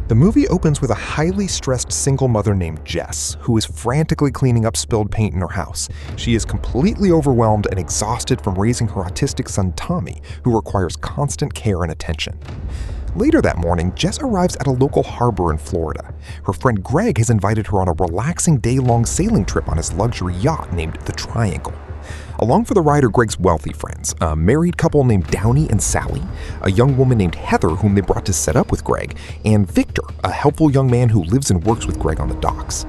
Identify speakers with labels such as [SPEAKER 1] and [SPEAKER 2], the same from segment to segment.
[SPEAKER 1] The movie opens with a highly stressed single mother named Jess, who is frantically cleaning up spilled paint in her house. She is completely overwhelmed and exhausted from raising her autistic son Tommy, who requires constant care and attention. Later that morning, Jess arrives at a local harbor in Florida. Her friend Greg has invited her on a relaxing day-long sailing trip on his luxury yacht named the Triangle. Along for the ride are Greg's wealthy friends, a married couple named Downey and Sally, a young woman named Heather whom they brought to set up with Greg, and Victor, a helpful young man who lives and works with Greg on the docks.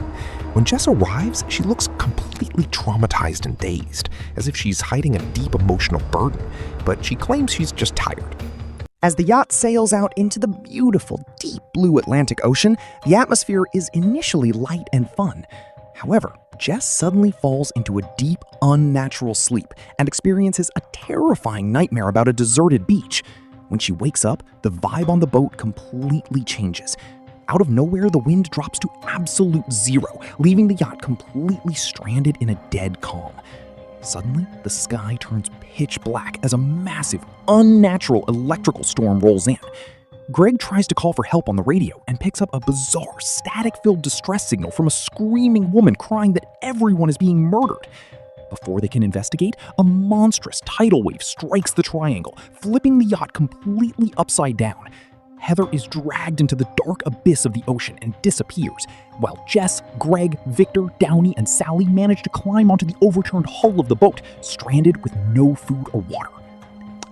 [SPEAKER 1] When Jess arrives, she looks completely traumatized and dazed, as if she's hiding a deep emotional burden, but she claims she's just tired.
[SPEAKER 2] As the yacht sails out into the beautiful, deep blue Atlantic Ocean, the atmosphere is initially light and fun. However, Jess suddenly falls into a deep, unnatural sleep and experiences a terrifying nightmare about a deserted beach. When she wakes up, the vibe on the boat completely changes. Out of nowhere, the wind drops to absolute zero, leaving the yacht completely stranded in a dead calm. Suddenly, the sky turns pitch black as a massive, unnatural electrical storm rolls in. Greg tries to call for help on the radio and picks up a bizarre, static-filled distress signal from a screaming woman crying that everyone is being murdered. Before they can investigate, a monstrous tidal wave strikes the triangle, flipping the yacht completely upside down. Heather is dragged into the dark abyss of the ocean and disappears, while Jess, Greg, Victor, Downey, and Sally manage to climb onto the overturned hull of the boat, stranded with no food or water.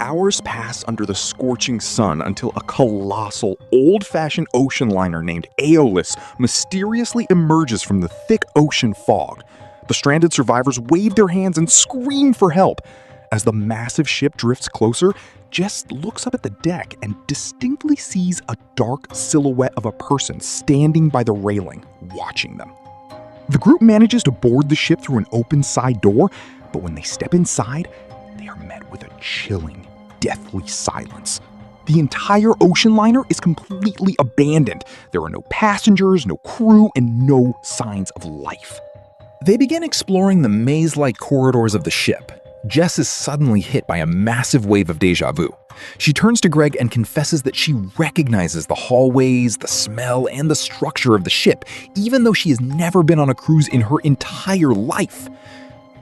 [SPEAKER 3] Hours pass under the scorching sun until a colossal, old-fashioned ocean liner named Aeolus mysteriously emerges from the thick ocean fog. The stranded survivors wave their hands and scream for help. As the massive ship drifts closer, Jess looks up at the deck and distinctly sees a dark silhouette of a person standing by the railing, watching them. The group manages to board the ship through an open side door, but when they step inside, they are met with a chilling, deathly silence. The entire ocean liner is completely abandoned. There are no passengers, no crew, and no signs of life.
[SPEAKER 4] They begin exploring the maze-like corridors of the ship. Jess is suddenly hit by a massive wave of déjà vu. She turns to Greg and confesses that she recognizes the hallways, the smell, and the structure of the ship, even though she has never been on a cruise in her entire life.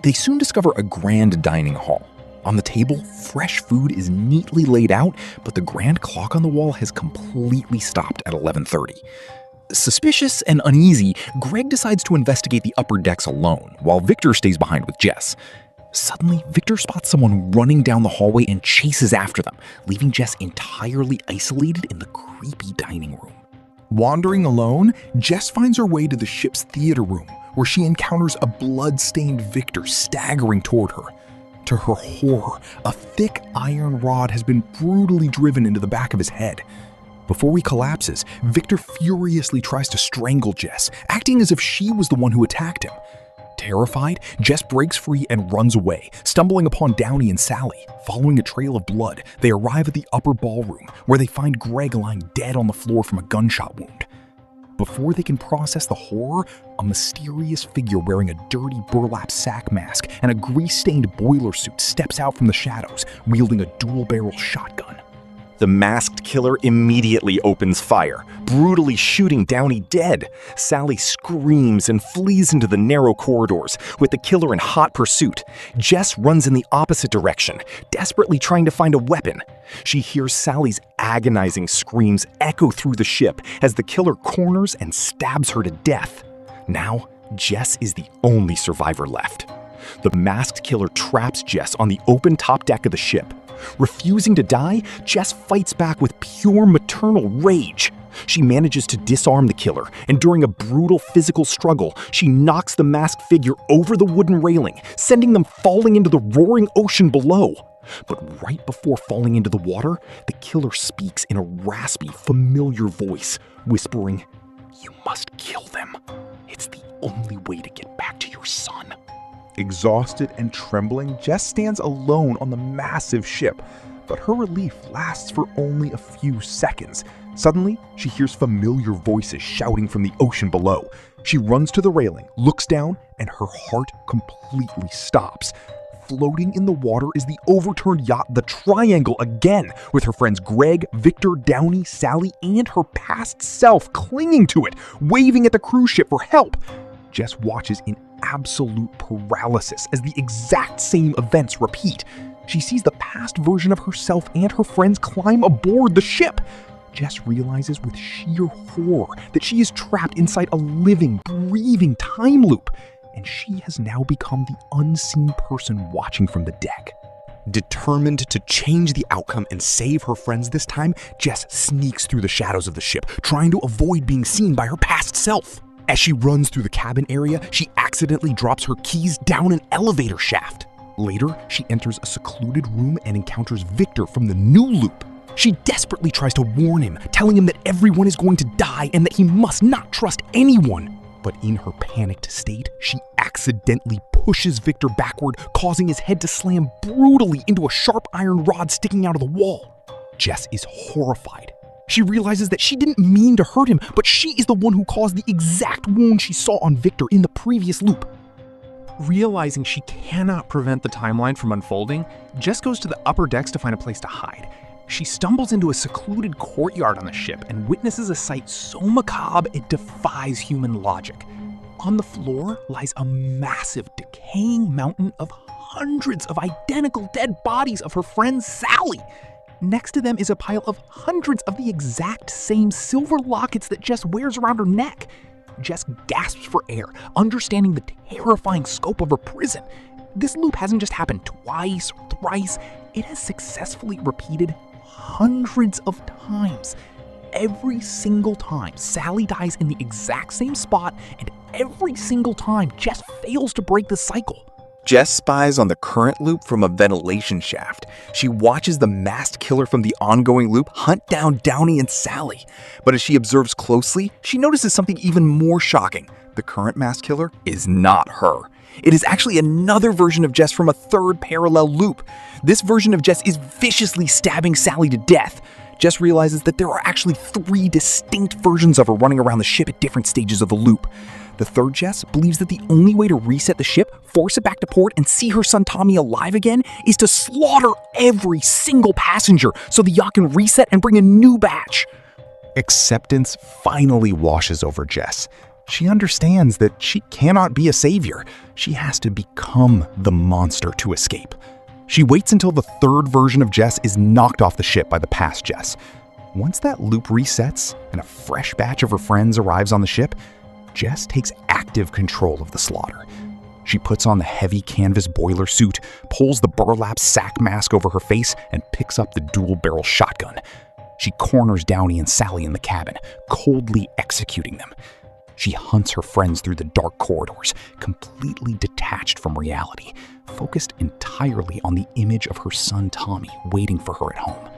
[SPEAKER 4] They soon discover a grand dining hall. On the table, fresh food is neatly laid out, but the grand clock on the wall has completely stopped at 11:30. Suspicious and uneasy, Greg decides to investigate the upper decks alone, while Victor stays behind with Jess. Suddenly, Victor spots someone running down the hallway and chases after them, leaving Jess entirely isolated in the creepy dining room.
[SPEAKER 1] Wandering alone, Jess finds her way to the ship's theater room, where she encounters a blood-stained Victor staggering toward her. To her horror, a thick iron rod has been brutally driven into the back of his head. Before he collapses, Victor furiously tries to strangle Jess, acting as if she was the one who attacked him. Terrified, Jess breaks free and runs away, stumbling upon Downey and Sally. Following a trail of blood, they arrive at the upper ballroom, where they find Greg lying dead on the floor from a gunshot wound. Before they can process the horror, a mysterious figure wearing a dirty burlap sack mask and a grease-stained boiler suit steps out from the shadows, wielding a dual-barrel shotgun.
[SPEAKER 3] The masked killer immediately opens fire, brutally shooting Downey dead. Sally screams and flees into the narrow corridors, with the killer in hot pursuit. Jess runs in the opposite direction, desperately trying to find a weapon. She hears Sally's agonizing screams echo through the ship as the killer corners and stabs her to death. Now, Jess is the only survivor left. The masked killer traps Jess on the open top deck of the ship. Refusing to die, Jess fights back with pure maternal rage. She manages to disarm the killer, and during a brutal physical struggle, she knocks the masked figure over the wooden railing, sending them falling into the roaring ocean below. But right before falling into the water, the killer speaks in a raspy, familiar voice, whispering, "You must kill them. It's the only way to get back to your son."
[SPEAKER 5] Exhausted and trembling, Jess stands alone on the massive ship, but her relief lasts for only a few seconds. Suddenly, she hears familiar voices shouting from the ocean below. She runs to the railing, looks down, and her heart completely stops. floating in the water is the overturned yacht, the Triangle, again, with her friends Greg, Victor, Downey, Sally, and her past self clinging to it, waving at the cruise ship for help. Jess watches in absolute paralysis as the exact same events repeat. She sees the past version of herself and her friends climb aboard the ship. Jess realizes with sheer horror that she is trapped inside a living, breathing time loop, and she has now become the unseen person watching from the deck.
[SPEAKER 1] Determined to change the outcome and save her friends this time, Jess sneaks through the shadows of the ship, trying to avoid being seen by her past self. As she runs through the cabin area, she accidentally drops her keys down an elevator shaft. Later, she enters a secluded room and encounters Victor from the new loop. She desperately tries to warn him, telling him that everyone is going to die and that he must not trust anyone. But in her panicked state, she accidentally pushes Victor backward, causing his head to slam brutally into a sharp iron rod sticking out of the wall. Jess is horrified. She realizes that she didn't mean to hurt him, but she is the one who caused the exact wound she saw on Victor in the previous loop.
[SPEAKER 6] Realizing she cannot prevent the timeline from unfolding, Jess goes to the upper decks to find a place to hide. She stumbles into a secluded courtyard on the ship and witnesses a sight so macabre it defies human logic. On the floor lies a massive, decaying mountain of hundreds of identical dead bodies of her friend Sally. Next to them is a pile of hundreds of the exact same silver lockets that Jess wears around her neck. Jess gasps for air, understanding the terrifying scope of her prison. This loop hasn't just happened twice or thrice, it has successfully repeated hundreds of times. Every single time, Sally dies in the exact same spot, and every single time, Jess fails to break the cycle.
[SPEAKER 3] Jess spies on the current loop from a ventilation shaft. She watches the masked killer from the ongoing loop hunt down Downey and Sally. But as she observes closely, she notices something even more shocking. The current masked killer is not her. It is actually another version of Jess from a third parallel loop. This version of Jess is viciously stabbing Sally to death. Jess realizes that there are actually 3 distinct versions of her running around the ship at different stages of the loop. The third Jess believes that the only way to reset the ship, force it back to port, and see her son Tommy alive again is to slaughter every single passenger so the yacht can reset and bring a new batch.
[SPEAKER 1] Acceptance finally washes over Jess. She understands that she cannot be a savior. She has to become the monster to escape. She waits until the third version of Jess is knocked off the ship by the past Jess. Once that loop resets and a fresh batch of her friends arrives on the ship, Jess takes active control of the slaughter. She puts on the heavy canvas boiler suit, pulls the burlap sack mask over her face, and picks up the dual-barrel shotgun. She corners Downey and Sally in the cabin, coldly executing them. She hunts her friends through the dark corridors, completely detached from reality, focused entirely on the image of her son Tommy waiting for her at home.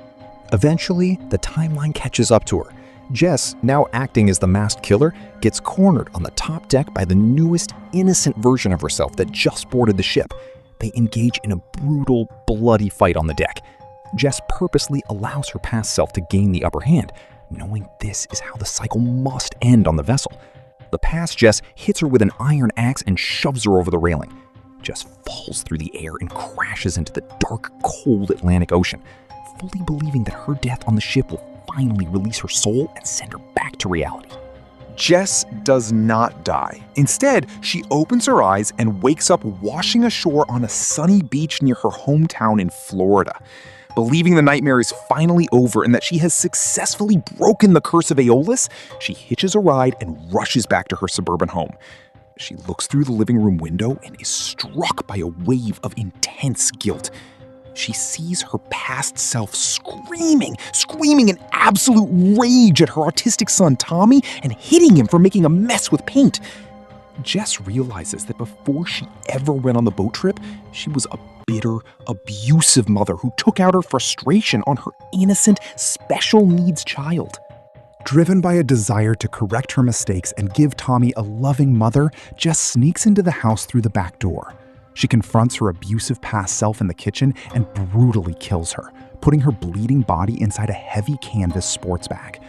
[SPEAKER 1] Eventually, the timeline catches up to her. Jess, now acting as the masked killer, gets cornered on the top deck by the newest, innocent version of herself that just boarded the ship. They engage in a brutal, bloody fight on the deck. Jess purposely allows her past self to gain the upper hand, knowing this is how the cycle must end on the vessel. The past Jess hits her with an iron axe and shoves her over the railing. Jess falls through the air and crashes into the dark, cold Atlantic Ocean, fully believing that her death on the ship will finally release her soul and send her back to reality.
[SPEAKER 5] Jess does not die. Instead, she opens her eyes and wakes up washing ashore on a sunny beach near her hometown in Florida. Believing the nightmare is finally over and that she has successfully broken the curse of Aeolus, she hitches a ride and rushes back to her suburban home. She looks through the living room window and is struck by a wave of intense guilt. She sees her past self screaming in absolute rage at her autistic son Tommy and hitting him for making a mess with paint. Jess realizes that before she ever went on the boat trip, she was a bitter, abusive mother who took out her frustration on her innocent, special needs child.
[SPEAKER 1] Driven by a desire to correct her mistakes and give Tommy a loving mother, Jess sneaks into the house through the back door. She confronts her abusive past self in the kitchen and brutally kills her, putting her bleeding body inside a heavy canvas sports bag.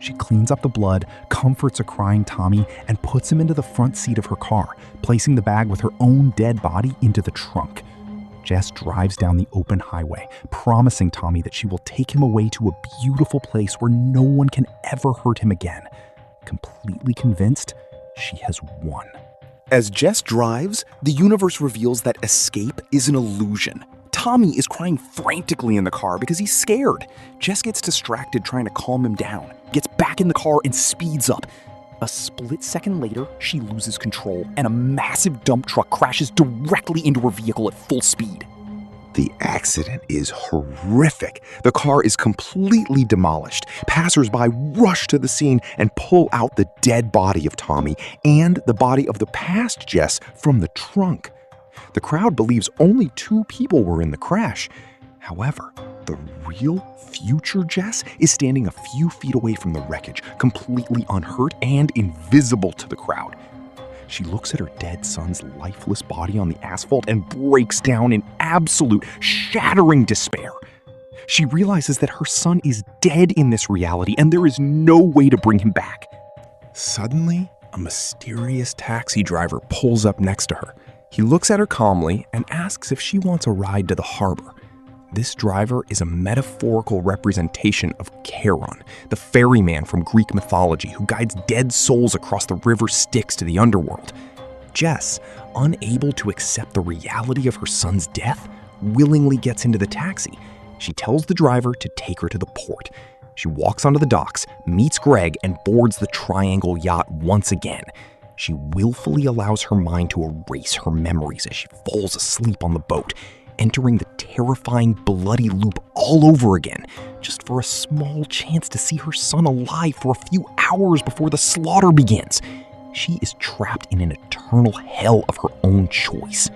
[SPEAKER 1] She cleans up the blood, comforts a crying Tommy, and puts him into the front seat of her car, placing the bag with her own dead body into the trunk.
[SPEAKER 2] Jess drives down the open highway, promising Tommy that she will take him away to a beautiful place where no one can ever hurt him again. Completely convinced, she has won.
[SPEAKER 3] As Jess drives, the universe reveals that escape is an illusion. Tommy is crying frantically in the car because he's scared. Jess gets distracted trying to calm him down, gets back in the car and speeds up. A split second later, she loses control and a massive dump truck crashes directly into her vehicle at full speed.
[SPEAKER 5] The accident is horrific. The car is completely demolished. Passers-by rush to the scene and pull out the dead body of Tommy and the body of the past Jess from the trunk. The crowd believes only 2 people were in the crash. However, the real future Jess is standing a few feet away from the wreckage, completely unhurt and invisible to the crowd. She looks at her dead son's lifeless body on the asphalt and breaks down in absolute, shattering despair. She realizes that her son is dead in this reality and there is no way to bring him back.
[SPEAKER 1] Suddenly, a mysterious taxi driver pulls up next to her. He looks at her calmly and asks if she wants a ride to the harbor. This driver is a metaphorical representation of Charon, the ferryman from Greek mythology who guides dead souls across the river Styx to the underworld. Jess, unable to accept the reality of her son's death, willingly gets into the taxi. She tells the driver to take her to the port. She walks onto the docks, meets Greg, and boards the Triangle yacht once again. She willfully allows her mind to erase her memories as she falls asleep on the boat, entering the terrifying bloody loop all over again, just for a small chance to see her son alive for a few hours before the slaughter begins. She is trapped in an eternal hell of her own choice.